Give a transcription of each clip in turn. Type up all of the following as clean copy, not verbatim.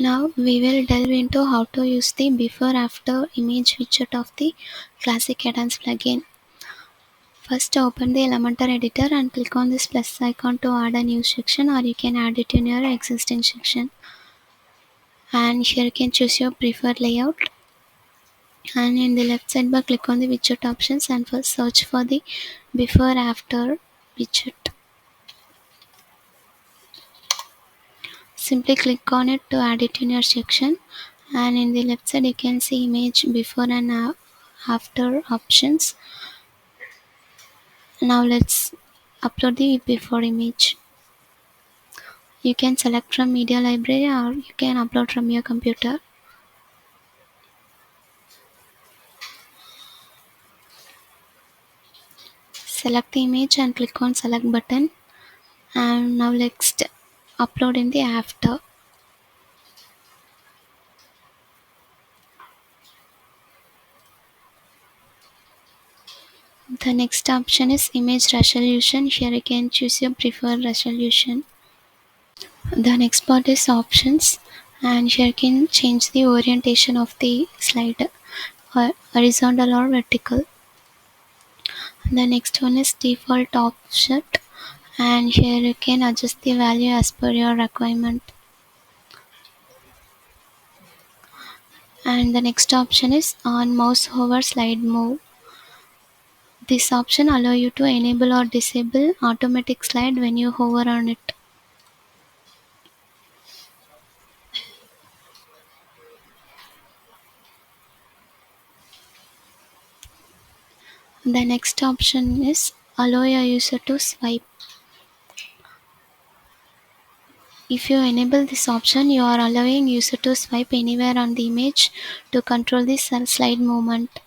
Now we will delve into how to use the before after image widget of the classic Addons plugin. First open the Elementor editor and click on this plus icon to add a new section, or you can add it in your existing section. And here you can choose your preferred layout, and in the left sidebar click on the widget options and first search for the before after widget. Simply click on it to add it in your section, and in the left side you can see image before and after options. Now let's upload the before image. You can select from media library or you can upload from your computer. Select the image and click on select button, and now let's upload in the after. The next option is image resolution. Here you can choose your preferred resolution. The next part is options, and here you can change the orientation of the slide, horizontal or vertical. The next one is default offset, and here you can adjust the value as per your requirement. And the next option is on mouse over slide move. This option allows you to enable or disable automatic slide when you hover on it. The next option is allow your user to swipe. If you enable this option, you are allowing user to swipe anywhere on the image to control the slide movement.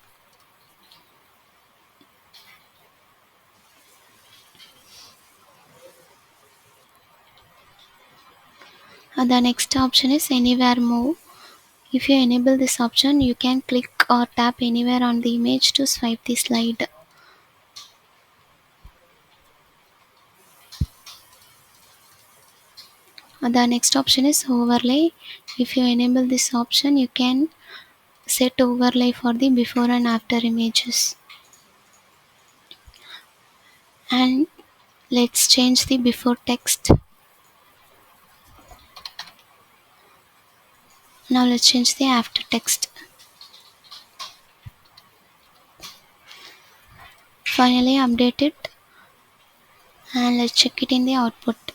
The next option is anywhere move. If you enable this option, you can click or tap anywhere on the image to swipe the slide. The next option is overlay. If you enable this option, you can set overlay for the before and after images. And let's change the before text. Now let's change the after text. Finally update it, and let's check it in the output.